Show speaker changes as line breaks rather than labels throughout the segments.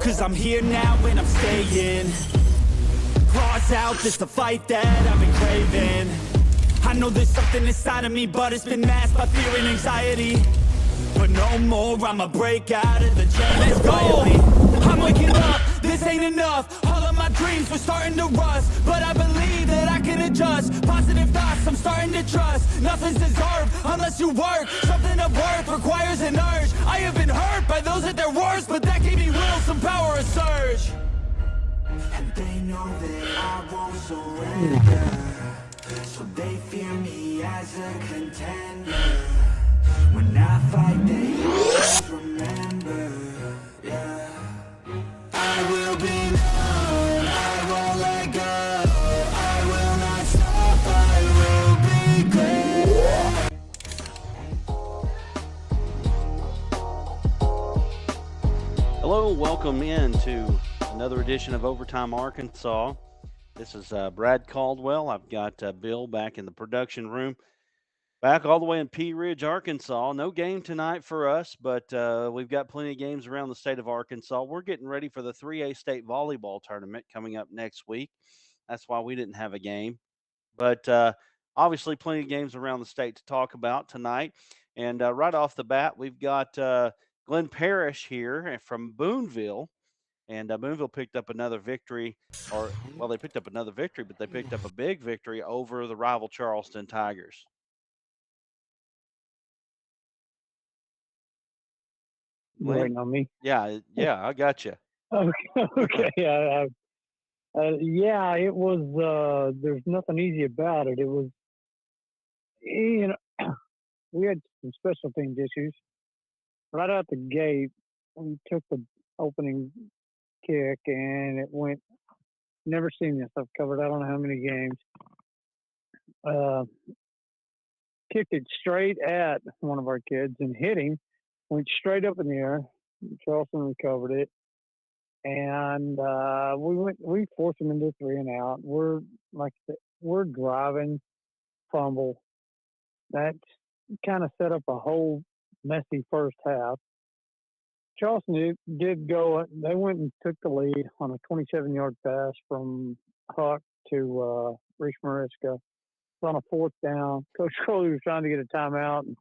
'cause I'm here now and I'm staying. Claws out, this the fight that I've been craving. I know there's something inside of me, but it's been masked by fear and anxiety. But no more, I'ma break out of the chains. Let's go! I'm waking up, this ain't enough. All of my dreams were starting to rust, but I believe that I can adjust. Positive thoughts, I'm starting to trust. Nothing's deserved unless you work. Something of worth requires an urge. I have been hurt by those at their worst, but that gave me will, some power, a surge. And they know that I won't surrender, so they fear me as a contender. When I fight, they always remember, yeah. I will be known, I won't let go. I will not stop, I will be great.
Hello, welcome in to another edition of Overtime Arkansas. This is Brad Caldwell. I've got Bill back in the production room. Back all the way in Pea Ridge, Arkansas. No game tonight for us, but we've got plenty of games around the state of Arkansas. We're getting ready for the 3A state volleyball tournament coming up next week. That's why we didn't have a game. But obviously, plenty of games around the state to talk about tonight. And right off the bat, we've got Glenn Parrish here from Boonville. And Boonville picked up another victory, they picked up another victory, but they picked up a big victory over the rival Charleston Tigers.
You waiting on me?
Yeah, I got you.
Okay. Yeah, it was. There's nothing easy about it. It was, we had some special teams issues. Right out the gate, we took the opening kick and it went. Never seen this. I've covered I don't know how many games. Kicked it straight at one of our kids and hit him. Went straight up in the air. Charleston recovered it. And we forced them into 3 and out. We're driving, fumble. That kind of set up a whole messy first half. Charleston did go. They went and took the lead on a 27-yard pass from Huck to Reese Mariska. It's on a 4th down. Coach Crowley was trying to get a timeout and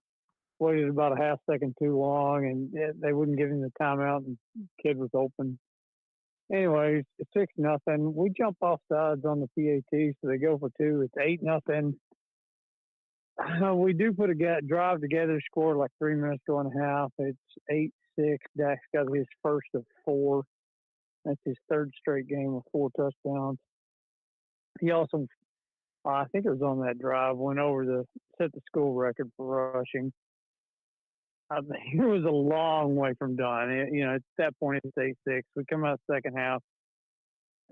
waited about a half second too long, and they wouldn't give him the timeout, and the kid was open. Anyways, it's 6-0. We jump off sides on the PAT, so they go for 2. It's 8-0. We do put a drive together, scored like 3 minutes to go in the half. It's 8-6. Dax got his first of 4. That's his 3rd straight game with 4 touchdowns. He also, I think it was on that drive, went over set the school record for rushing. I think it was a long way from done. At that point, it's 8-6. We come out second half.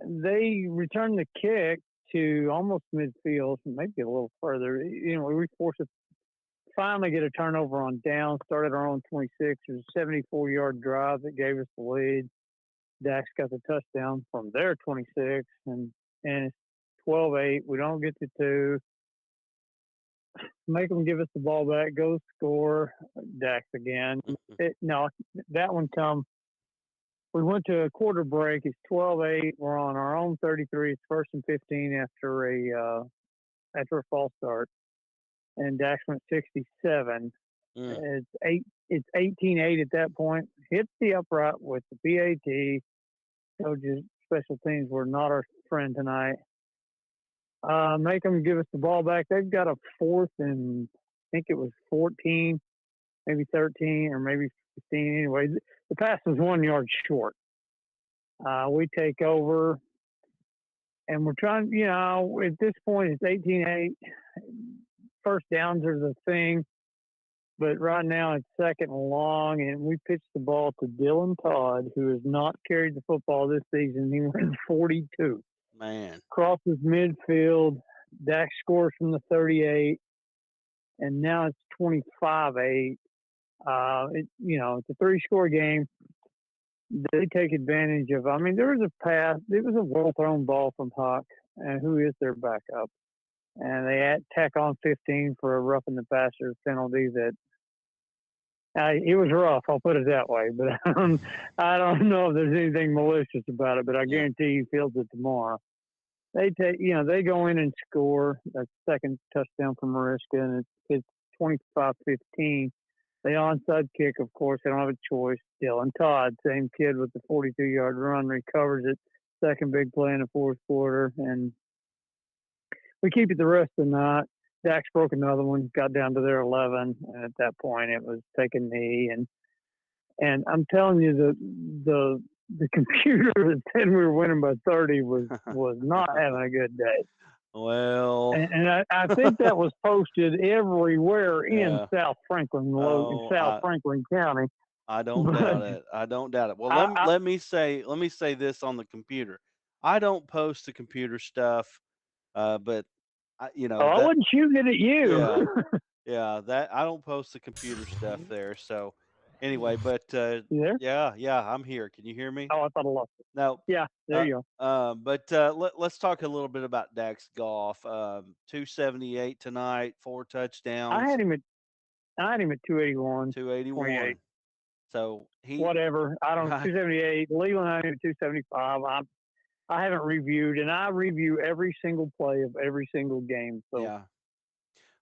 They return the kick to almost midfield, maybe a little further. We forced to finally get a turnover on down, started our own 26. It was a 74-yard drive that gave us the lead. Dax got the touchdown from their 26, and it's 12-8. We don't get to 2. Make them give us the ball back, go score. Dax again. That one come. We went to a quarter break. It's 12-8. We're on our own 33. It's 1st and 15 after a false start. And Dax went 67. It's 18-8 at that point. Hits the upright with the PAT. Coaches, special teams were not our friend tonight. Make them give us the ball back. They've got a 4th and I think it was 14, maybe 13, or maybe 15. Anyway, the pass was 1 yard short. We take over, and we're trying, at this point, it's 18-8. First downs are the thing, but right now it's 2nd and long, and we pitch the ball to Dylan Todd, who has not carried the football this season. He went 42.
Man. Crosses
midfield. Dax scores from the 38, and now it's 25-8. It's a 3-score game. They take advantage of. There was a pass. It was a well-thrown ball from Huck, and who is their backup? And they tack on 15 for a roughing the passer penalty that It was rough. I'll put it that way. But I don't know if there's anything malicious about it. But I
Yeah.
guarantee he feels it tomorrow. They go in and score that second touchdown from Mariska, and it's 25-15. The onside kick, of course, they don't have a choice. Dylan Todd, same kid with the 42-yard run, recovers it. Second big play in the fourth quarter, and we keep it the rest of the night. Dax broke another one, got down to their 11, and at that point, it was taking me. And I'm telling you, the computer that said we were winning by 30 was not having a good day.
Well,
And I think that was posted everywhere in
yeah.
South Franklin,
Oh,
Franklin County.
I don't
But
doubt it. I don't doubt it. Well,
I
let me say this on the computer. I don't post the computer stuff, but
I
that
wasn't shooting it at
yeah.
you.
Yeah, that I don't post the computer stuff there. So anyway, but
You there?
yeah, I'm here. Can you hear me?
Oh, I thought I lost it.
No.
Yeah, there you go.
But let's talk a little bit about Dax Goff. 278 tonight, 4
I
touchdowns,
had him at 281,
281. So he
whatever. I don't
right,
278. Leland I had him at 275. I haven't reviewed, and I review every single play of every single game. So
yeah.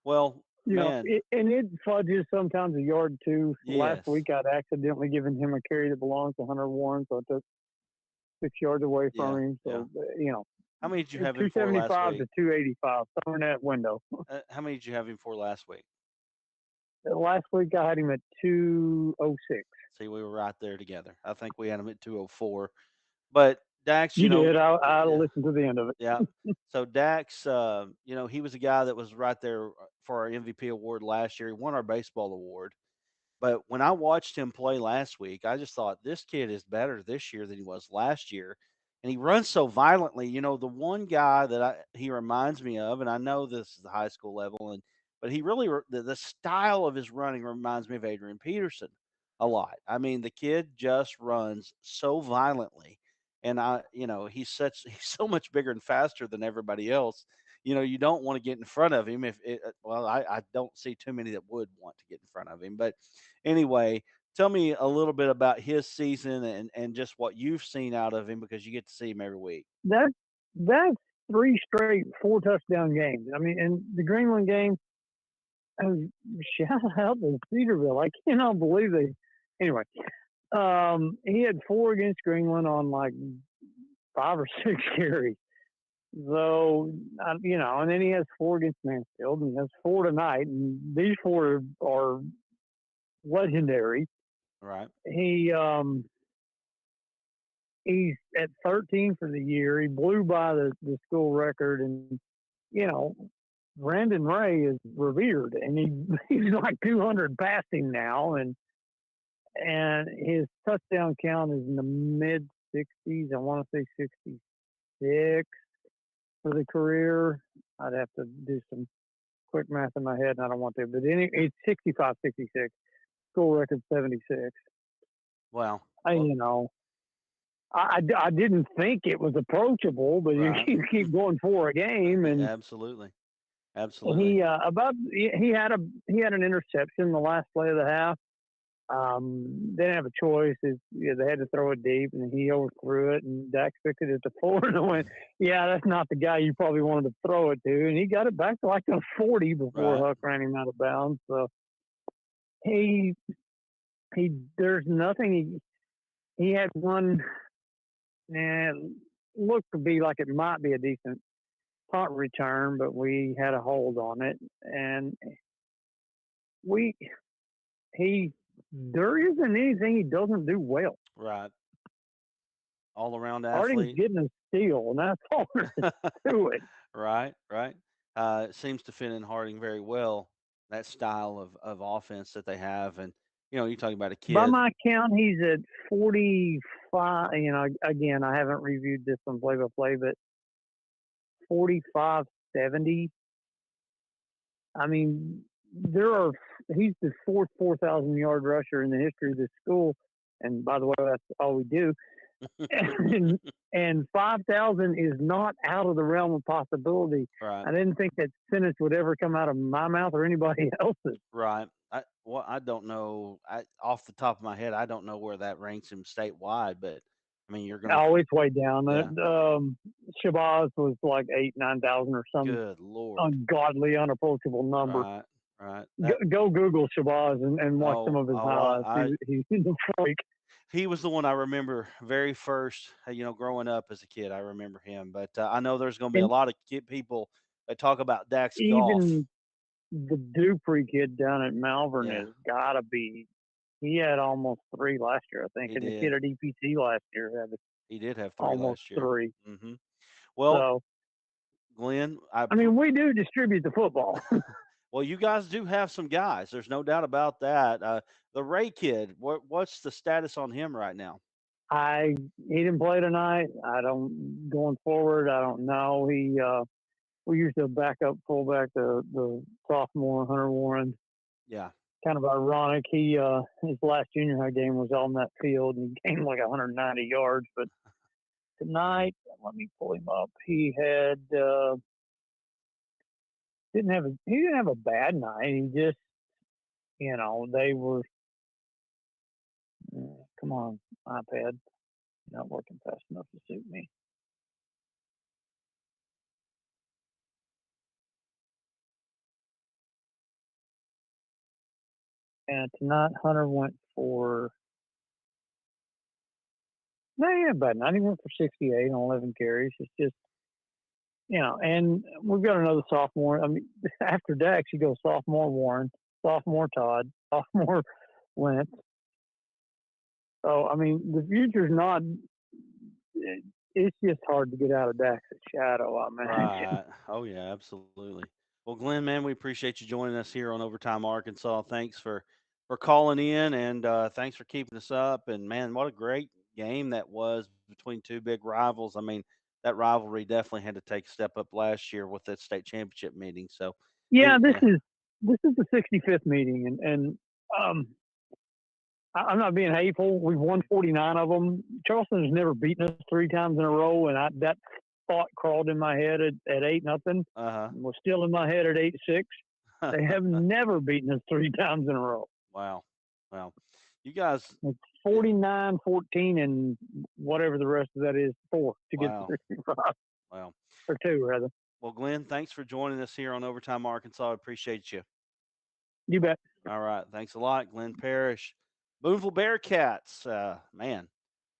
Well, man,
it fudges sometimes a yard too. Last
yes.
week I'd accidentally given him a carry that belonged to Hunter Warren, so I took 6 yards away from
Yeah,
him.
yeah.
So
How many did you have him for last
275
week?
to 285, somewhere in that window.
How many did you have him for last week?
Last week I had him at 206.
See, we were right there together. I think we had him at 204. But Dax,
You did. I
yeah,
listened to the end of it.
yeah. So Dax, he was a guy that was right there for our MVP award last year. He won our baseball award. But when I watched him play last week, I just thought this kid is better this year than he was last year. And he runs so violently. The one guy that he reminds me of, and I know this is the high school level, but he really the style of his running reminds me of Adrian Peterson a lot. I mean, the kid just runs so violently, and he's so much bigger and faster than everybody else. You don't want to get in front of him I don't see too many that would want to get in front of him. But anyway, tell me a little bit about his season and just what you've seen out of him because you get to see him every week.
That's 3 straight 4 touchdown games. I mean, and the Greenland game, shout out to Cedarville. I cannot believe they. Anyway, he had 4 against Greenland on like 5 or 6 carries. So, and then he has 4 against Mansfield, and he has 4 tonight, and these 4 are legendary.
Right.
He's at 13 for the year. He blew by the school record, and Brandon Ray is revered, and he's like 200 passing now, and his touchdown count is in the mid 60s. I want to say 66 for the career. I'd have to do some quick math in my head, and I don't want to, but it's 65, 66. School record 76.
Wow.
I didn't think it was approachable, but
Right.
you keep going for a game, and
Absolutely.
he
Absolutely.
he had an interception the last play of the half. They didn't have a choice. They had to throw it deep, and he overthrew it, and Dax picked it at the 4, and I went, yeah, that's not the guy you probably wanted to throw it to, and he got it back to like the 40 before
Right.
Huck ran him out of bounds. So there's nothing. He had one, looked to be like it might be a decent punt return, but we had a hold on it, and there isn't anything he doesn't do well.
Right. All around
Harding's
athlete.
getting a steal, and that's all there is to it.
Right. Right. It seems to fit in Harding very well, that style of offense that they have. And, you're talking about a
By
kid.
my count, he's at 45. Again, I haven't reviewed this one play by play, but 45-70. I mean, he's the 4th 4,000-yard rusher in the history of this school. And by the way, that's all we do. and 5,000 is not out of the realm of possibility.
Right.
I didn't think that sentence would ever come out of my mouth or anybody else's.
Right. I don't know. Off the top of my head, I don't know where that ranks him statewide, but I mean, you're gonna,
Oh, it's way down.
yeah.
Shabazz was like 9,000 or some
Good Lord.
ungodly, unapproachable number.
Right, right.
Go Google Shabazz and watch some
Oh,
of his
oh,
highlights. He's a freak.
he was the one I remember very first. Growing up as a kid, I remember him. But I know there's going to be a
And
lot of people that talk about Dak's golf.
even the Dupree kid down at Malvern
Yeah,
has got to be. He had almost three last year, I think,
he
and the kid
did.
at EPC last year had
He did have three
almost
last year.
three.
Well,
So
Glenn,
I mean, we do distribute the football.
well, you guys do have some guys. There's no doubt about that. The Ray kid, what's the status on him right now?
He didn't play tonight. I don't going forward. I don't know. We used a backup fullback, the sophomore Hunter Warren.
Yeah.
Kind of ironic. His last junior high game was on that field and he gained like 190 yards. But tonight, let me pull him up. He had he didn't have a bad night. He just they were come on iPad, not working fast enough to suit me. And tonight, Hunter went for no, he had a bad night. He went for 68 on 11 carries. It's just and we've got another sophomore. I mean, after Dax, you go sophomore Warren, sophomore Todd, sophomore Lentz. So, I mean, the future's not. It's just hard to get out of Dax's shadow, I imagine.
Right. Oh yeah, absolutely. Well, Glenn, man, we appreciate you joining us here on Overtime Arkansas. Thanks for calling in, and thanks for keeping us up. And man, what a great game that was between two big rivals. I mean, that rivalry definitely had to take a step up last year with that state championship meeting. So
Yeah,
we,
this is the 65th meeting, and um, I'm not being hateful. We've won 49 of them. Charleston has never beaten us three times in a row, and that thought crawled in my head at 8-0.
uh
Was still in my head at 8-6.
huh.
They have never beaten us three times in a row.
Wow. Wow. You guys,
It's 49, 14, and whatever the rest of that is, 4 to get to
wow.
65,
Wow.
or 2, rather.
Well, Glenn, thanks for joining us here on Overtime Arkansas. I appreciate you.
You bet.
All right. Thanks a lot, Glenn Parrish. Boonville Bearcats. Man,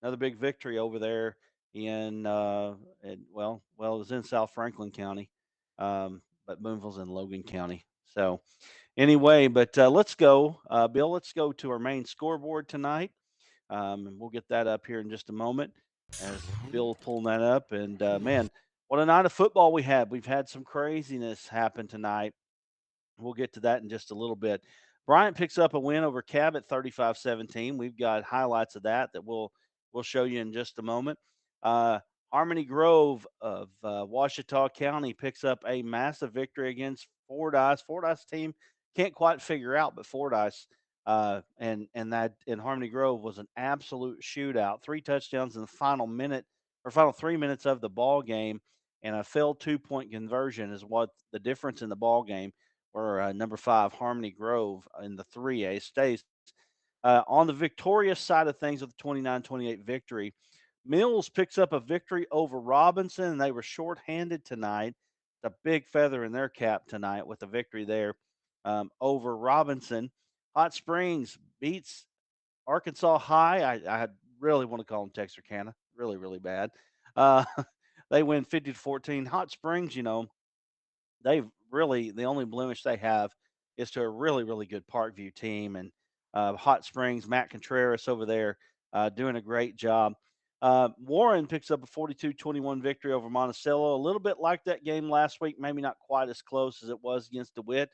another big victory over there it was in South Franklin County, but Boonville's in Logan County. So, anyway, but let's go, Bill. Let's go to our main scoreboard tonight, and we'll get that up here in just a moment as Bill pulling that up. And man, what a night of football we had! We've had some craziness happen tonight. We'll get to that in just a little bit. Bryant picks up a win over Cabot 35-17. We've got highlights of that we'll show you in just a moment. Uh, Harmony Grove of Ouachita County picks up a massive victory against Fordyce. Fordyce team can't quite figure out, but Fordyce and that in Harmony Grove was an absolute shootout. 3 touchdowns in the final 3 minutes of the ball game, and a failed 2-point conversion is what the difference in the ball game or number 5 Harmony Grove in the 3A stays. On the victorious side of things with the 29-28 victory, Mills picks up a victory over Robinson, and they were shorthanded tonight. It's a big feather in their cap tonight with the victory there over Robinson. Hot Springs beats Arkansas High. I really want to call them Texarkana. Really, really bad. Uh, they win 50-14. Hot Springs, they've really the only blemish they have is to a really, really good Parkview team. And Hot Springs, Matt Contreras over there doing a great job. Warren picks up a 42-21 victory over Monticello. A little bit like that game last week, maybe not quite as close as it was against DeWitt,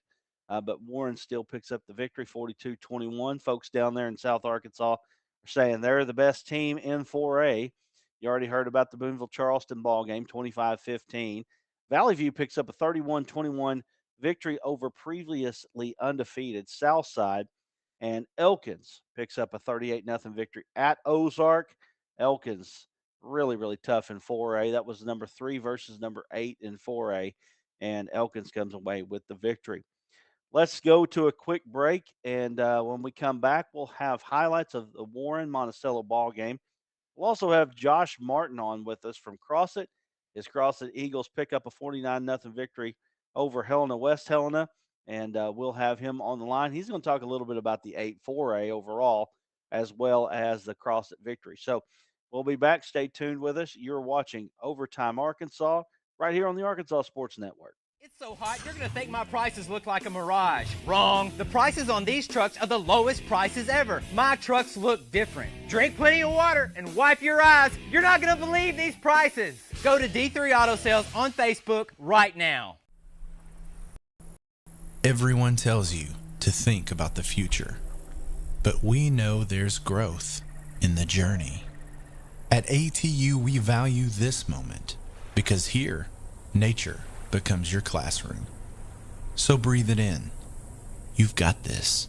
but Warren still picks up the victory 42-21. Folks down there in South Arkansas are saying they're the best team in 4A. You already heard about the Boonville Charleston ball game, 25-15. Valley View picks up a 31-21 victory over previously undefeated Southside. And Elkins picks up a 38-0 victory at Ozark. Elkins really, really tough in 4A. That was number 3 versus number 8 in 4A. And Elkins comes away with the victory. Let's go to a quick break, and when we come back, we'll have highlights of the Warren Monticello ball game. We'll also have Josh Martin on with us from Crossit. His Crossit Eagles pick up a 49-0 victory over Helena West Helena, and we'll have him on the line. He's going to talk a little bit about the 8-4A overall, as well as the Crossit victory. So we'll be back. Stay tuned with us. You're watching Overtime Arkansas right here on the Arkansas Sports Network.
It's so hot, you're going to think my prices look like a mirage. Wrong. The prices on these trucks are the lowest prices ever. My trucks look different. Drink plenty of water and wipe your eyes. You're not going to believe these prices. Go to D3 Auto Sales on Facebook right now.
Everyone tells you to think about the future, but we know there's growth in the journey. At ATU, we value this moment because here, nature becomes your classroom. So breathe it in. You've got this.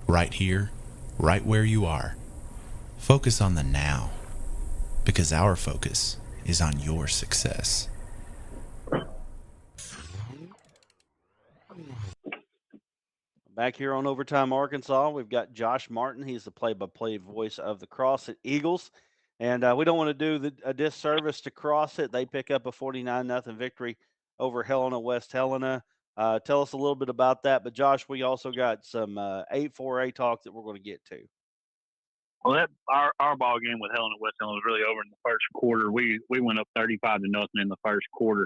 Right here, right where you are. Focus on the now, because our focus is on your success.
Back here on Overtime Arkansas, we've got Josh Martin. He's the play-by-play voice of the Crossit Eagles. And we don't want to do a disservice to Crossit. They pick up a 49-0 victory over Helena West Helena. Tell us a little bit about that. But, Josh, we also got some 8-4A talk that we're going to get to.
Well, our ball game with Helena West Helena was really over in the first quarter. We went up 35-0 in the first quarter.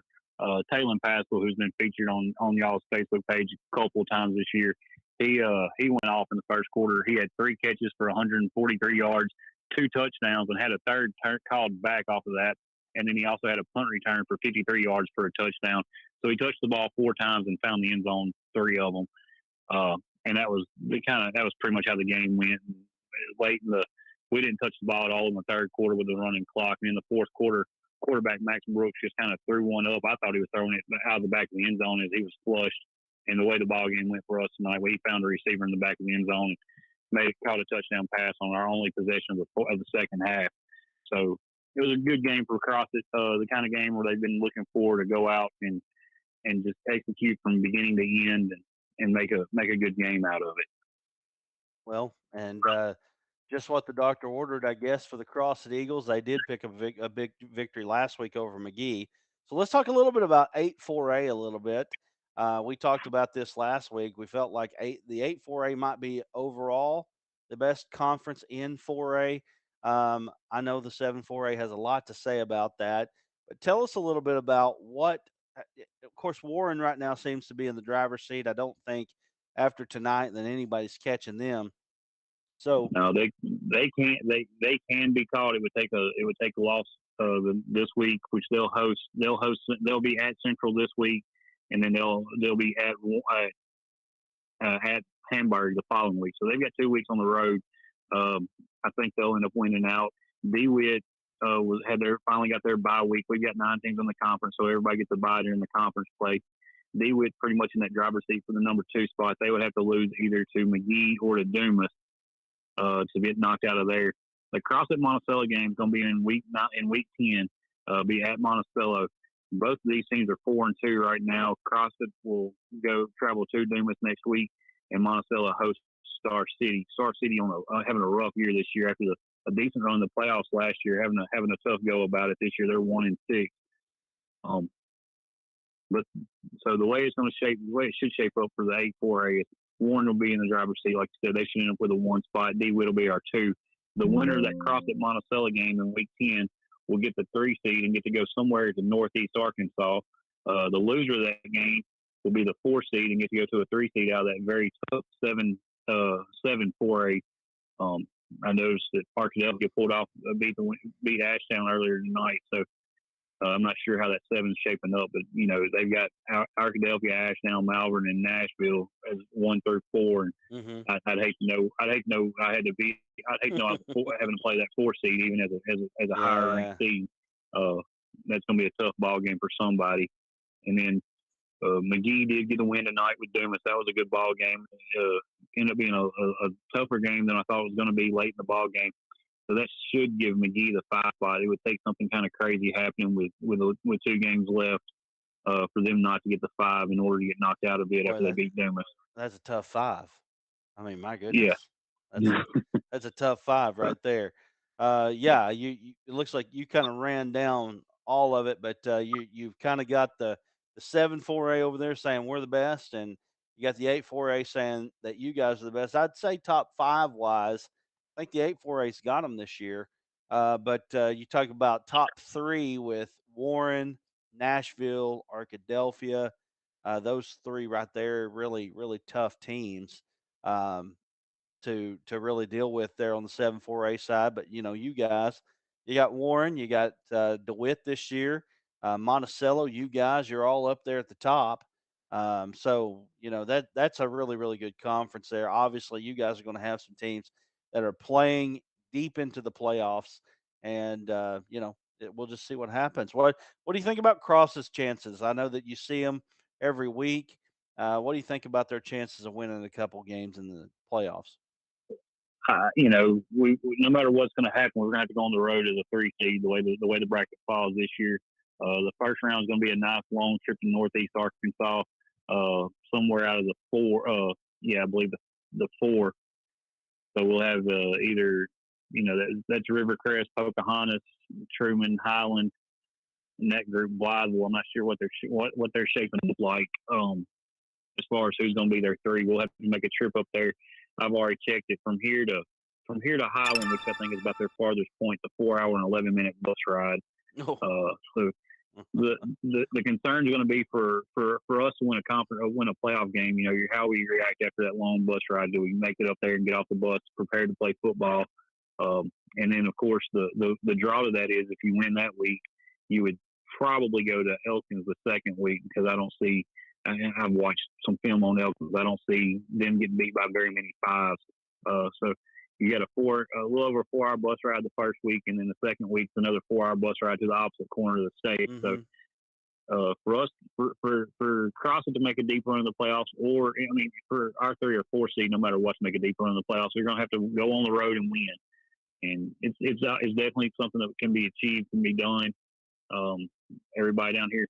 Taylor Pascal, who's been featured on y'all's Facebook page a couple of times this year, he went off in the first quarter. He had 3 catches for 143 yards, 2 touchdowns, and had a third called back off of that. And then he also had a punt return for 53 yards for a touchdown. So he touched the ball 4 times and found the end zone 3 of them. And that was pretty much how the game went. We didn't touch the ball at all in the third quarter with the running clock. And in the fourth quarter, quarterback Max Brooks just kind of threw one up. I thought he was throwing it out of the back of the end zone as he was flushed. And the way the ball game went for us tonight, we found a receiver in the back of the end zone and caught a touchdown pass on our only possession of the second half. So it was a good game for Crossit, the kind of game where they've been looking forward to go out and just execute from beginning to end and make a good game out of it.
Well, and just what the doctor ordered, I guess, for the Crossit Eagles. They did pick a big victory last week over McGee. So let's talk a little bit about 8-4A a little bit. We talked about this last week. We felt like the 8-4A might be overall the best conference in 4A. I know the 7-4A has a lot to say about that, but tell us a little bit about what. Of course, Warren right now seems to be in the driver's seat. I don't think after tonight that anybody's catching them. So
no, they can be caught. It would take a loss this week, which they'll host. They'll be at Central this week, and then they'll be at Hamburg the following week. So they've got 2 weeks on the road. I think they'll end up winning out. DeWitt finally got their bye week. We've got 9 teams in the conference, so everybody gets a bye during the conference play. DeWitt pretty much in that driver's seat for the number 2 spot. They would have to lose either to McGee or to Dumas to get knocked out of there. The Crossit Monticello game is going to be in week 10. Be at Monticello. Both of these teams are 4-2 right now. Crossit will travel to Dumas next week, and Monticello hosts Star City. Star City having a rough year this year after a decent run in the playoffs last year, having a tough go about it this year. They're 1-6. But so the way it should shape up for the 8-4A is Warren will be in the driver's seat. Like I said, they should end up with a 1 spot. DeWitt will be our 2. The winner of that Crossit Monticello game in week 10 will get the 3 seed and get to go somewhere to Northeast Arkansas. The loser of that game will be the 4 seed and get to go to a 3 seed out of that very tough 7-4A. I noticed that Arkadelphia pulled off, beat Ashtown earlier tonight. So I'm not sure how that 7's shaping up, but they've got Arkadelphia, Ashtown, Malvern, and Nashville as 1 through 4. And I'd hate to know. I'd hate to know I was having to play that 4 seed even as a higher ranked seed. That's going to be a tough ball game for somebody. And then McGee did get a win tonight with Dumas. That was a good ball game. Ended up being a tougher game than I thought it was going to be late in the ball game. So that should give McGee the 5 spot. It would take something kind of crazy happening with 2 games left for them not to get the 5 in order to get knocked out of it
Boy,
after they beat Dumas.
that's a tough 5. I mean, my
Yeah.
goodness, that's a that's a tough 5 right there. Yeah, it looks like you kind of ran down all of it, but you've kind of got the 7-4A over there saying we're the best, and you got the 8-4A saying that you guys are the best. I'd say top 5 wise, I think the 8-4A's got them this year. But you talk about top 3 with Warren, Nashville, Arkadelphia. Those 3 right there, really, really tough teams. Um, to really deal with there on the 7-4A side. But you guys, you got Warren, you got DeWitt this year, Monticello. You guys, you're all up there at the top. So that's a really really good conference there. Obviously, you guys are going to have some teams that are playing deep into the playoffs, and we'll just see what happens. What do you think about Cross's chances? I know that you see them every week. What do you think about their chances of winning a couple games in the playoffs?
We no matter what's going to happen, we're going to have to go on the road as a 3 seed. The way the bracket falls this year, the first round is going to be a nice long trip to Northeast Arkansas, somewhere out of the 4. I believe the 4. So we'll have either that's Rivercrest, Pocahontas, Truman, Highland, and that group. Blytheville. I'm not sure what they're shaping up like. As far as who's going to be their 3, we'll have to make a trip up there. I've already checked it from here to Highland, which I think is about their farthest point. The 4-hour and 11-minute bus ride.
Oh.
So the concern is going to be for us to win a playoff game. How we react after that long bus ride. Do we make it up there and get off the bus, prepared to play football? And then of course the draw to that is if you win that week, you would probably go to Elkins the second week because I don't see. I've watched some film on Elkins. I don't see them getting beat by very many 5s. So you get a little over a 4-hour bus ride the first week, and then the second week's another 4-hour bus ride to the opposite corner of the state.
Mm-hmm.
So for us, for Crossett to make a deep run in the playoffs, for our 3 or 4 seed, no matter what, to make a deep run in the playoffs, we're going to have to go on the road and win. And it's definitely something that can be achieved, can be done. Everybody down here.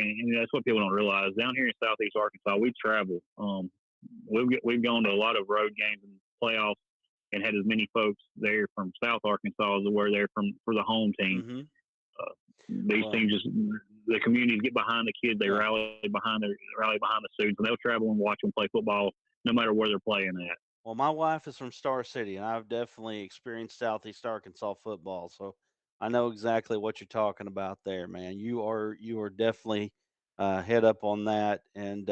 And that's what people don't realize. Down here in Southeast Arkansas, we travel. We've gone to a lot of road games and playoffs, and had as many folks there from South Arkansas as were there for the home team.
Mm-hmm.
These teams the communities get behind the kids. They rally behind the students, and they'll travel and watch them play football, no matter where they're playing at.
Well, my wife is from Star City, and I've definitely experienced Southeast Arkansas football, so I know exactly what you're talking about there, man. You are definitely head up on that. And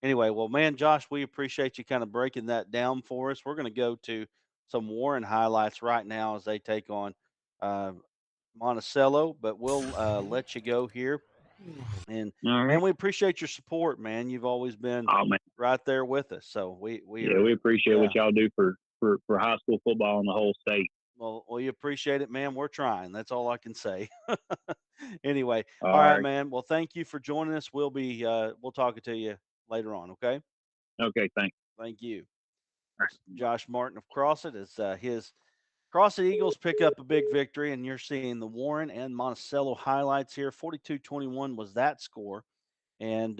anyway, well, man, Josh, we appreciate you kind of breaking that down for us. We're going to go to some Warren highlights right now as they take on uh, Monticello, but we'll let you go here. And man, we appreciate your support, man. You've always been right there with us. So we
appreciate what y'all do for high school football in the whole state.
Well, we appreciate it, man. We're trying. That's all I can say. Anyway, all right, man. Well, thank you for joining us. We'll talk to you later on. Okay.
Okay. Thanks.
Thank you. Josh Martin of Crossett as his Crossett Eagles pick up a big victory, and you're seeing the Warren and Monticello highlights here. 42-21 was that score, and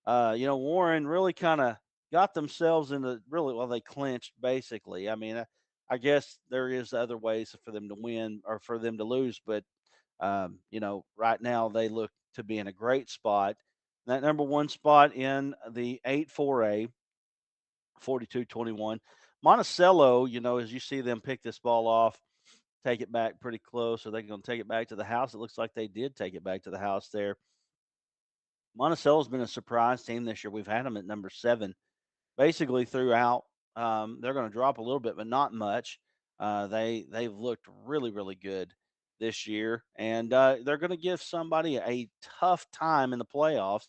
Warren really kind of got themselves into they clinched basically. I mean, I guess there is other ways for them to win or for them to lose, but right now they look to be in a great spot. That number 1 spot in the 8-4A, 42-21. Monticello, as you see them pick this ball off, take it back pretty close. Are they going to take it back to the house? It looks like they did take it back to the house there. Monticello's been a surprise team this year. We've had them at number 7 basically throughout. They're going to drop a little bit, but not much. They've looked really, really good this year, and they're going to give somebody a tough time in the playoffs.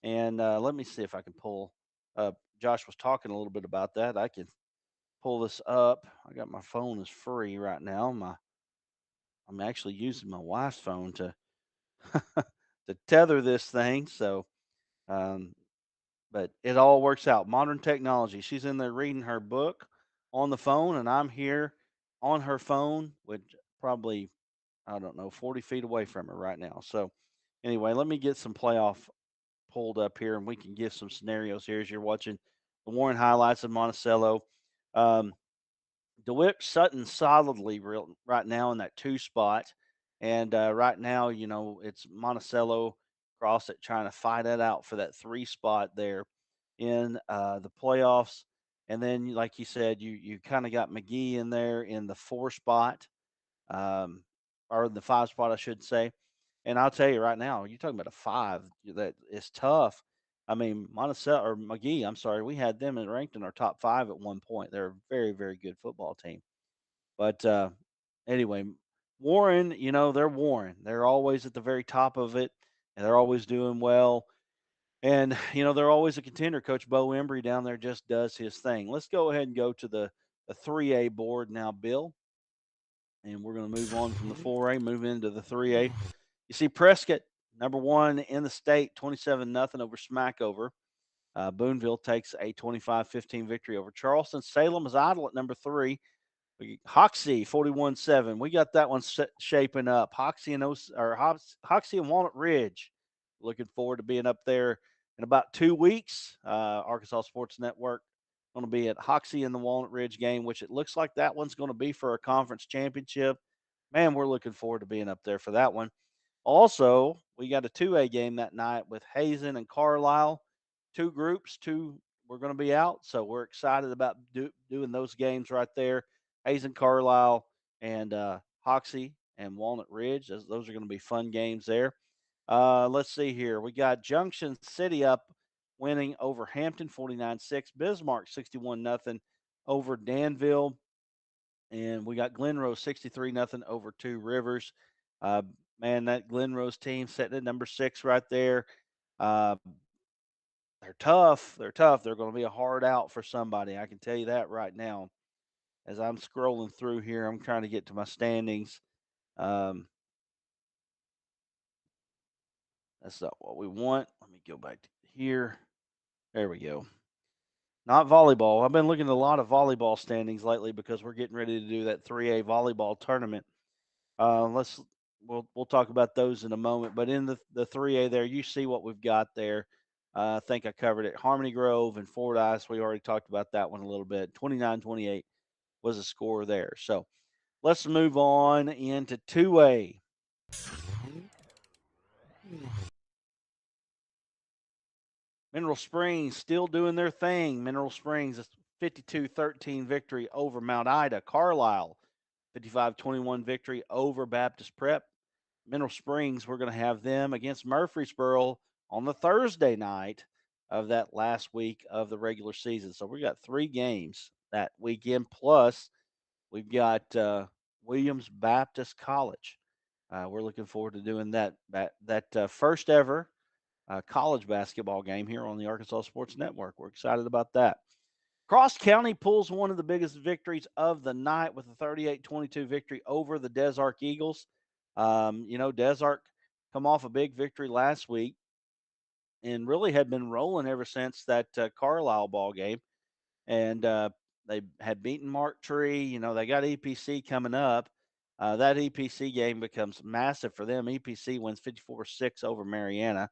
And let me see if I can pull up. Josh was talking a little bit about that. I can pull this up. I got my phone is free right now. I'm actually using my wife's phone to to tether this thing. So, but it all works out. Modern technology. She's in there reading her book on the phone, and I'm here on her phone, which probably, I don't know, 40 feet away from her right now. So Anyway, let me get some playoff pulled up here, and we can give some scenarios here as you're watching the Warren highlights of Monticello. Um, DeWitt Sutton solidly right now in that 2 spot, and right now, it's Monticello across it trying to fight it out for that 3 spot there in the playoffs. And then, like you said, you kind of got McGee in there in the 4 spot, um, or the 5 spot, I should say. And I'll tell you right now, you're talking about a 5 that is tough. I mean, Monticello or McGee, I'm sorry, we had them ranked in our top 5 at one point. They're a very, very good football team. But anyway, Warren, they're Warren. They're always at the very top of it, and they're always doing well. And they're always a contender. Coach Bo Embry down there just does his thing. Let's go ahead and go to the 3A board now, Bill. And we're going to move on from the 4A, move into the 3A. You see Prescott, number 1 in the state, 27-0 over Smackover. Boonville takes a 25-15 victory over Charleston. Salem is idle at number 3. Hoxie 41-7. We got that one shaping up. Hoxie and Walnut Ridge. Looking forward to being up there in about 2 weeks. Arkansas Sports Network going to be at Hoxie in the Walnut Ridge game, which it looks like that one's going to be for a conference championship. Man, we're looking forward to being up there for that one. Also, we got a 2A game that night with Hazen and Carlisle. 2 groups, we're going to be out. So we're excited about doing those games right there. Hazen, Carlisle, and Hoxie and Walnut Ridge. Those are going to be fun games there. Let's see here. We got Junction City up winning over Hampton 49-6. Bismarck 61-0 over Danville. And we got Glenrose 63-0 over 2 Rivers. Man, that Glenrose team sitting at number 6 right there. They're tough. They're tough. They're going to be a hard out for somebody. I can tell you that right now. As I'm scrolling through here, I'm trying to get to my standings. That's not what we want. Let me go back to here. There we go. Not volleyball. I've been looking at a lot of volleyball standings lately because we're getting ready to do that 3A volleyball tournament. We'll talk about those in a moment. But in the 3A there, you see what we've got there. I think I covered it. Harmony Grove and Fordyce. We already talked about that one a little bit. 29-28 was the score there. So let's move on into 2A. Mineral Springs still doing their thing. Mineral Springs, a 52-13 victory over Mount Ida. Carlisle, 55-21 victory over Baptist Prep. Mineral Springs, we're going to have them against Murfreesboro on the Thursday night of that last week of the regular season. So we got 3 games that weekend, plus we've got Williams Baptist College. We're looking forward to doing that first ever college basketball game here on the Arkansas Sports Network. We're excited about that. Cross County pulls one of the biggest victories of the night with a 38-22 victory over the Des Arc Eagles. Des Arc come off a big victory last week and really had been rolling ever since that Carlisle ball game. And they had beaten Mark Tree. They got EPC coming up. That EPC game becomes massive for them. EPC wins 54-6 over Mariana.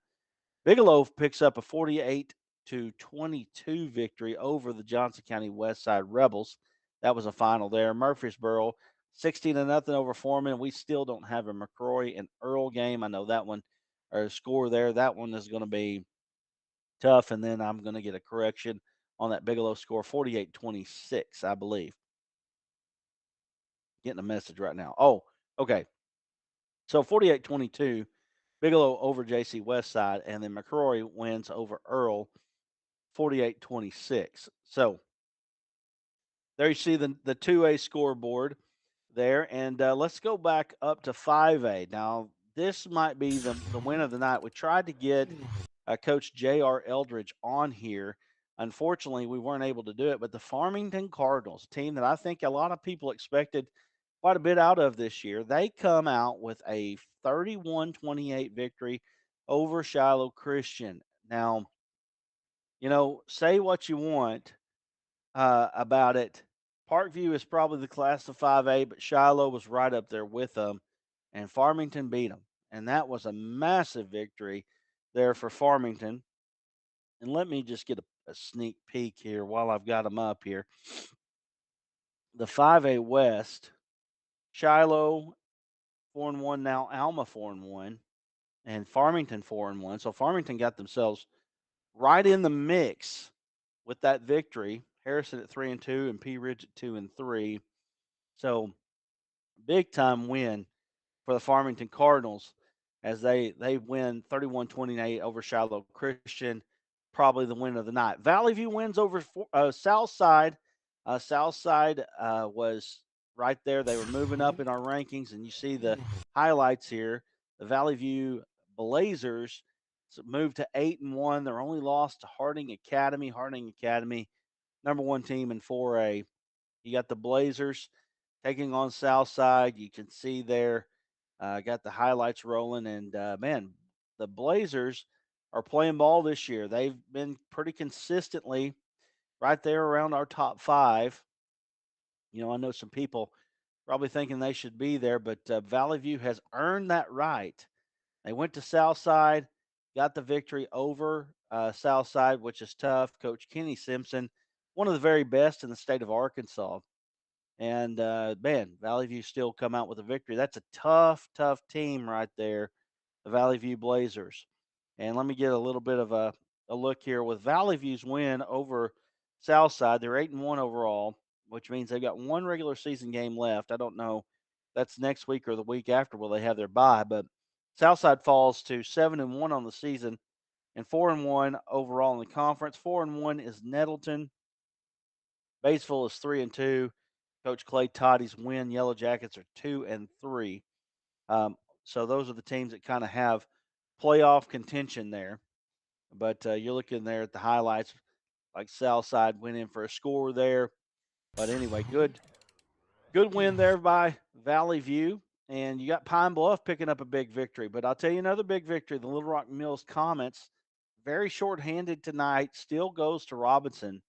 Bigelow picks up a 48-22 victory over the Johnson County Westside Rebels. That was a final there. Murfreesboro 16-0 over Foreman. We still don't have a McCrory and Earl game. I know that one, or a score there. That one is going to be tough. And then I'm going to get a correction on that Bigelow score, 48-26, I believe. Getting a message right now. Oh, okay. So 48-22. Bigelow over JC Westside, and then McCrory wins over Earl 48-26. So there you see the 2A scoreboard there. And let's go back up to 5A. Now, this might be the win of the night. We tried to get Coach J.R. Eldridge on here. Unfortunately, we weren't able to do it. But the Farmington Cardinals, a team that I think a lot of people expected quite a bit out of this year, they come out with a 31-28 victory over Shiloh Christian. Now, say what you want about it. Parkview is probably the class of 5A, but Shiloh was right up there with them, and Farmington beat them. and that was a massive victory there for Farmington. And let me just get a sneak peek here while I've got them up here. The 5A West, Shiloh 4-1 now, Alma 4-1, and Farmington 4-1. So Farmington got themselves right in the mix with that victory. Harrison at 3-2 and Pea Ridge at 2-3. So big time win for the Farmington Cardinals as they win 31-28 over Shiloh Christian. Probably the win of the night. Valley View wins over Southside. Southside was right there. They were moving up in our rankings, and you see the highlights here. The Valley View Blazers moved to 8-1. Their only loss to Harding Academy. Harding Academy, number one team in 4A. You got the Blazers taking on Southside. You can see there. Got the highlights rolling, and man, the Blazers are playing ball this year. They've been pretty consistently right there around our top 5. You know, I know some people probably thinking they should be there, but Valley View has earned that right. They went to Southside, got the victory over Southside, which is tough. Coach Kenny Simpson, one of the very best in the state of Arkansas. And man, Valley View still come out with a victory. That's a tough, tough team right there, the Valley View Blazers. And let me get a little bit of a look here with Valley View's win over Southside. They're 8-1 overall, which means they've got one regular season game left. I don't know if that's next week or the week after will they have their bye, but Southside falls to 7-1 on the season and 4-1 overall in the conference. 4-1 is Nettleton. Batesville is 3-2. Coach Clay Toddy's win. Yellow Jackets are 2-3. So those are the teams that kind of have playoff contention there. But you're looking there at the highlights, like Southside went in for a score there. But anyway, good win there by Valley View. And you got Pine Bluff picking up a big victory. But I'll tell you another big victory. The Little Rock Mills Comets, very short-handed tonight, still goes to Robinson.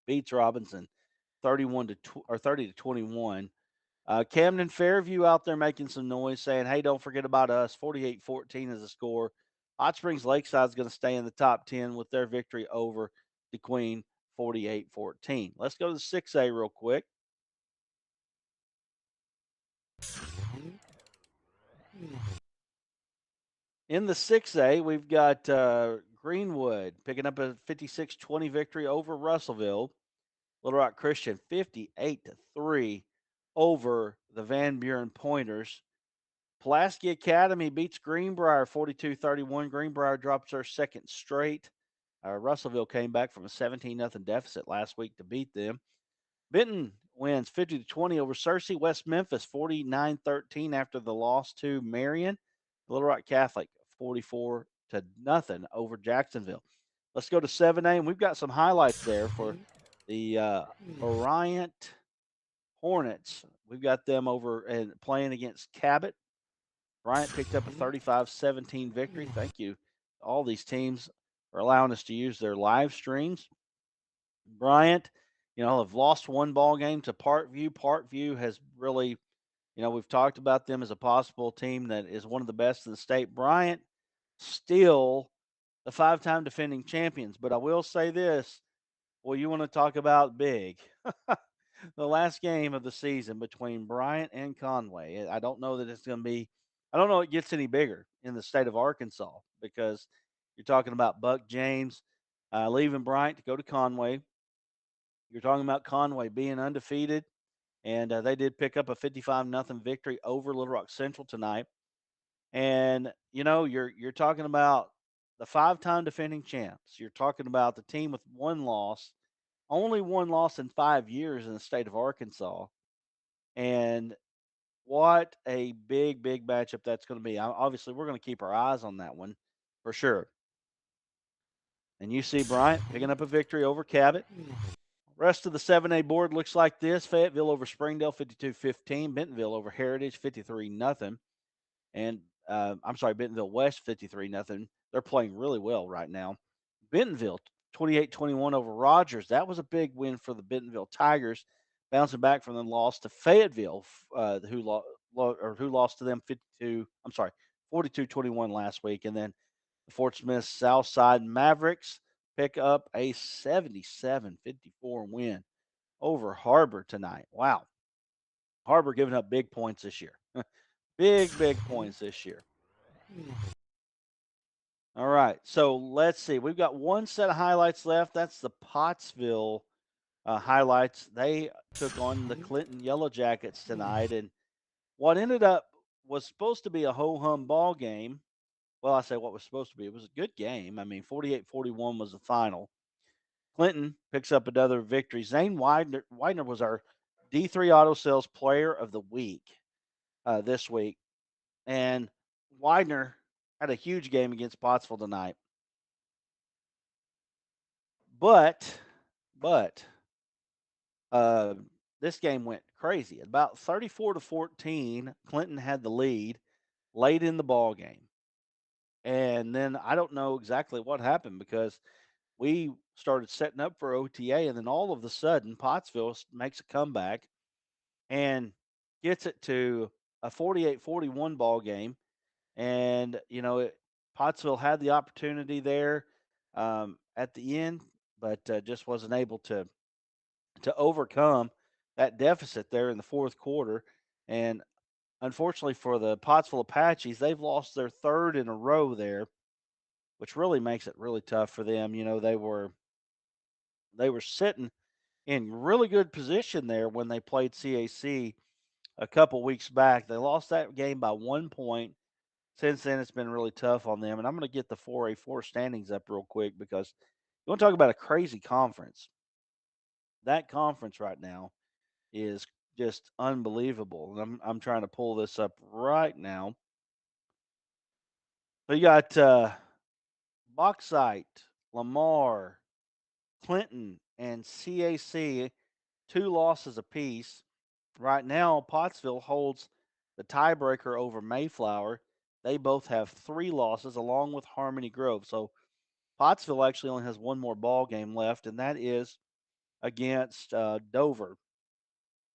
Beats Robinson 30-21. Camden Fairview out there making some noise, saying, hey, don't forget about us. 48-14 is the score. Hot Springs Lakeside is going to stay in the top 10 with their victory over DeQueen 48-14. Let's go to the 6A real quick. In the 6A, we've got Greenwood picking up a 56-20 victory over Russellville. Little Rock Christian 58-3 over the Van Buren Pointers. Pulaski Academy beats Greenbrier 42-31. Greenbrier drops their second straight. Russellville came back from a 17-0 deficit last week to beat them. Benton wins 50-20 over Searcy. West Memphis 49-13 after the loss to Marion. Little Rock Catholic 44-0 over Jacksonville. Let's go to 7A, and we've got some highlights there for the Bryant Hornets. We've got them over and playing against Cabot. Bryant picked up a 35-17 victory. Thank you. All these teams are allowing us to use their live streams. Bryant, have lost one ball game to Parkview. Parkview has really, we've talked about them as a possible team that is one of the best in the state. Bryant, still the 5-time defending champions. But I will say this, well, you want to talk about big. The last game of the season between Bryant and Conway. I don't know that it's going to be, I don't know it gets any bigger in the state of Arkansas because you're talking about Buck James leaving Bryant to go to Conway. You're talking about Conway being undefeated, and they did pick up a 55-0 victory over Little Rock Central tonight. And, you're talking about the 5-time defending champs. You're talking about the team with one loss. Only one loss in 5 years in the state of Arkansas. And what a big, big matchup that's going to be. Obviously, we're going to keep our eyes on that one for sure. And you see Bryant picking up a victory over Cabot. Rest of the 7A board looks like this. Fayetteville over Springdale, 52-15. Bentonville over Heritage, 53-0. And, Bentonville West, 53-0. They're playing really well right now. Bentonville 28-21 over Rogers. That was a big win for the Bentonville Tigers, bouncing back from the loss to Fayetteville, who lost to them 42-21 last week. And then the Fort Smith Southside Mavericks pick up a 77-54 win over Harbor tonight. Wow. Harbor giving up big points this year. big points this year. All right. So let's see. We've got one set of highlights left. That's the Pottsville highlights. They took on the Clinton Yellow Jackets tonight. And what ended up was supposed to be a ho-hum ball game. Well, I say what was supposed to be. It was a good game. I mean, 48-41 was the final. Clinton picks up another victory. Zane Widener was our D3 Auto Sales Player of the Week this week. And Widener had a huge game against Pottsville tonight. But this game went crazy. About 34-14, Clinton had the lead late in the ball game. And then I don't know exactly what happened because we started setting up for OTA, and then all of a sudden, Pottsville makes a comeback and gets it to a 48-41 ball game. And, Pottsville had the opportunity there at the end, but just wasn't able to overcome that deficit there in the fourth quarter. And unfortunately for the Pottsville Apaches, they've lost their third in a row there, which really makes it really tough for them. They were sitting in really good position there when they played CAC a couple weeks back. They lost that game by 1 point. Since then, it's been really tough on them. And I'm going to get the 4A4 standings up real quick because you want to talk about a crazy conference. That conference right now is just unbelievable. And I'm trying to pull this up right now. So you got Bauxite, Lamar, Clinton, and CAC, 2 losses apiece. Right now, Pottsville holds the tiebreaker over Mayflower. They both have 3 losses along with Harmony Grove. So Pottsville actually only has one more ball game left, and that is against Dover.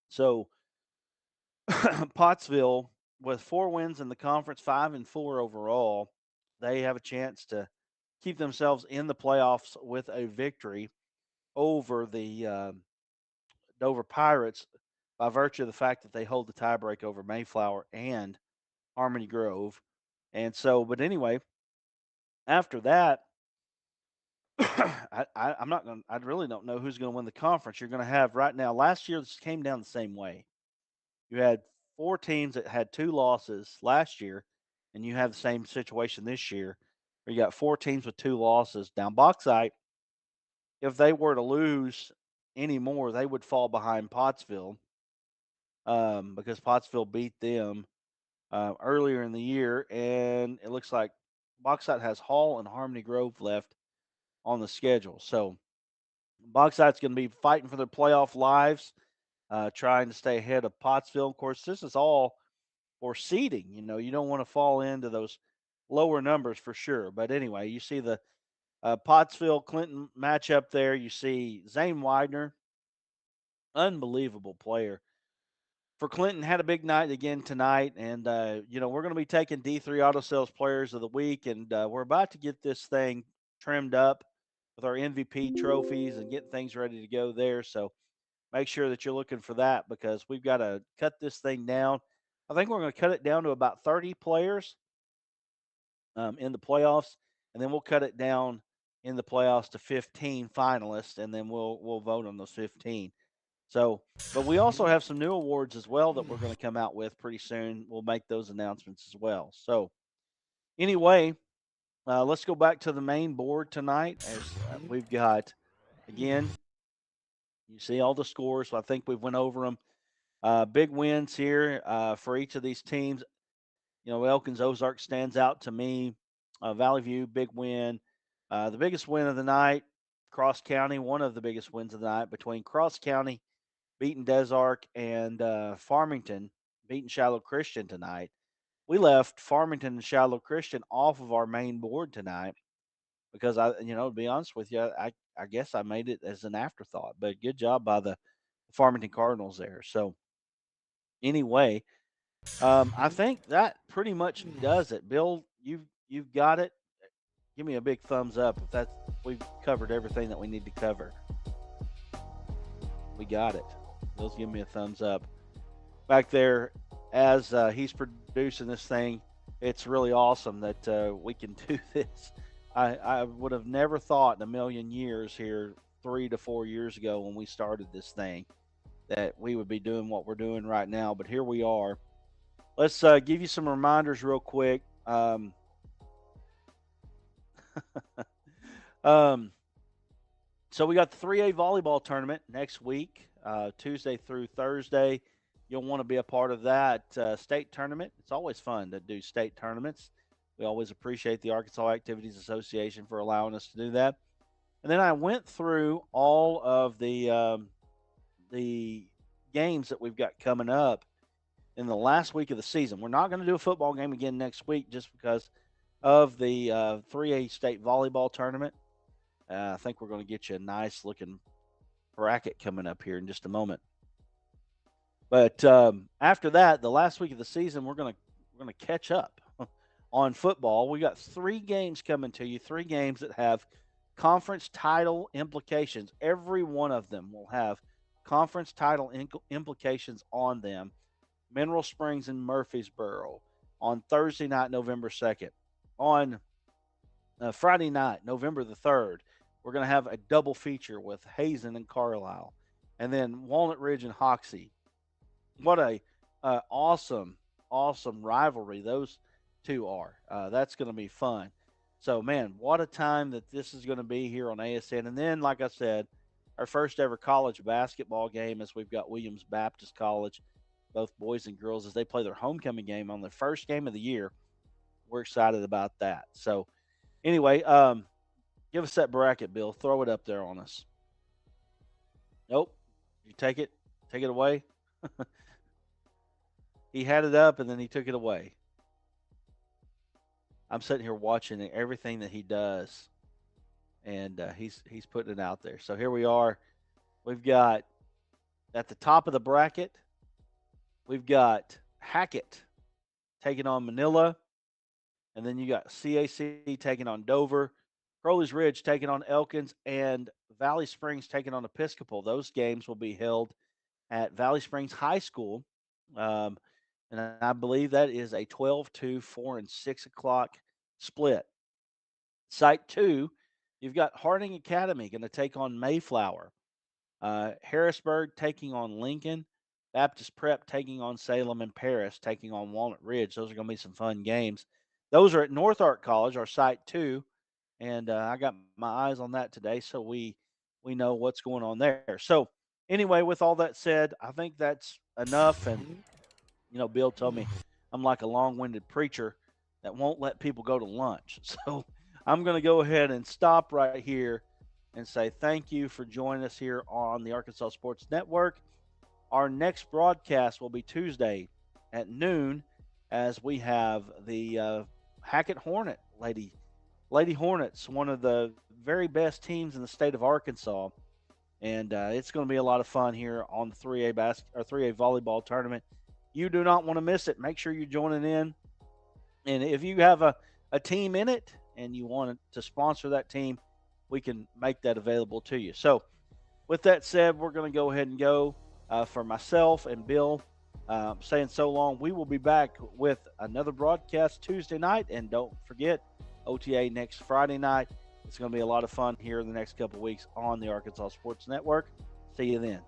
So Pottsville, with 4 wins in the conference, 5-4 overall, they have a chance to keep themselves in the playoffs with a victory over the Dover Pirates by virtue of the fact that they hold the tiebreak over Mayflower and Harmony Grove. And so, but anyway, after that, I'm not going. I really don't know who's going to win the conference. You're going to have right now. Last year, this came down the same way. You had 4 teams that had 2 losses last year, and you have the same situation this year, where you got 4 teams with 2 losses. Down Bauxite, if they were to lose any more, they would fall behind Pottsville because Pottsville beat them earlier in the year, and it looks like Bauxite has Hall and Harmony Grove left on the schedule. So Bauxite's going to be fighting for their playoff lives, trying to stay ahead of Pottsville. Of course, this is all for seeding. You don't want to fall into those lower numbers for sure. But anyway, you see the Pottsville Clinton matchup there. You see Zane Widener, unbelievable player. For Clinton, had a big night again tonight, and we're going to be taking D3 Auto Sales Players of the Week, and we're about to get this thing trimmed up with our MVP trophies and getting things ready to go there. So make sure that you're looking for that because we've got to cut this thing down. I think we're going to cut it down to about 30 players in the playoffs, and then we'll cut it down in the playoffs to 15 finalists, and then we'll vote on those 15. So, but we also have some new awards as well that we're going to come out with pretty soon. We'll make those announcements as well. So, anyway, let's go back to the main board tonight as we've got, again, you see all the scores. So I think we've went over them. Big wins here for each of these teams. Elkins Ozark stands out to me. Valley View, big win. The biggest win of the night, Cross County, one of the biggest wins of the night between Cross County beating Des Arc and Farmington beating Shiloh Christian tonight. We left Farmington and Shiloh Christian off of our main board tonight because to be honest with you, I guess I made it as an afterthought. But good job by the Farmington Cardinals there. So anyway, I think that pretty much does it. Bill, you've got it. Give me a big thumbs up if we've covered everything that we need to cover. We got it. Bill's giving me a thumbs up back there as he's producing this thing. It's really awesome that we can do this. I would have never thought in a million years here 3 to 4 years ago when we started this thing that we would be doing what we're doing right now. But here we are. Let's give you some reminders real quick. So we got the 3A volleyball tournament next week, Tuesday through Thursday. You'll want to be a part of that state tournament. It's always fun to do state tournaments. We always appreciate the Arkansas Activities Association for allowing us to do that. And then I went through all of the games that we've got coming up in the last week of the season. We're not going to do a football game again next week just because of the 3A state volleyball tournament. I think we're going to get you a nice looking bracket coming up here in just a moment. But after that, the last week of the season, we're going to catch up on football. We got 3 games coming to you, 3 games that have conference title implications. Every one of them will have conference title implications on them. Mineral Springs and Murfreesboro on Thursday night, November 2nd. On Friday night, November the 3rd, we're going to have a double feature with Hazen and Carlisle. And then Walnut Ridge and Hoxie. What a awesome rivalry those two are. That's going to be fun. So, man, what a time that this is going to be here on ASN. And then, like I said, our first ever college basketball game as we've got Williams Baptist College, both boys and girls, as they play their homecoming game on their first game of the year. We're excited about that. So, anyway, give us that bracket, Bill. Throw it up there on us. Nope. You take it? Take it away? He had it up, and then he took it away. I'm sitting here watching everything that he does, and he's putting it out there. So here we are. We've got at the top of the bracket, we've got Hackett taking on Manila, and then you got CAC taking on Dover, Crowley's Ridge taking on Elkins, and Valley Springs taking on Episcopal. Those games will be held at Valley Springs High School. And I believe that is a 12-2, 4 and 6 o'clock split. Site 2, you've got Harding Academy going to take on Mayflower. Harrisburg taking on Lincoln. Baptist Prep taking on Salem, and Paris taking on Walnut Ridge. Those are going to be some fun games. Those are at North Ark College, our Site 2. And I got my eyes on that today, so we know what's going on there. So anyway, with all that said, I think that's enough. And Bill told me I'm like a long-winded preacher that won't let people go to lunch. So I'm going to go ahead and stop right here and say thank you for joining us here on the Arkansas Sports Network. Our next broadcast will be Tuesday at noon as we have the Hackett Hornet Lady Hornets, one of the very best teams in the state of Arkansas. And it's going to be a lot of fun here on the 3A 3A volleyball tournament. You do not want to miss it. Make sure you're joining in. And if you have a team in it and you want to sponsor that team, we can make that available to you. So with that said, we're going to go ahead and go for myself and Bill saying so long. We will be back with another broadcast Tuesday night. And don't forget, OTA next Friday night. It's going to be a lot of fun here in the next couple of weeks on the Arkansas Sports Network. See you then.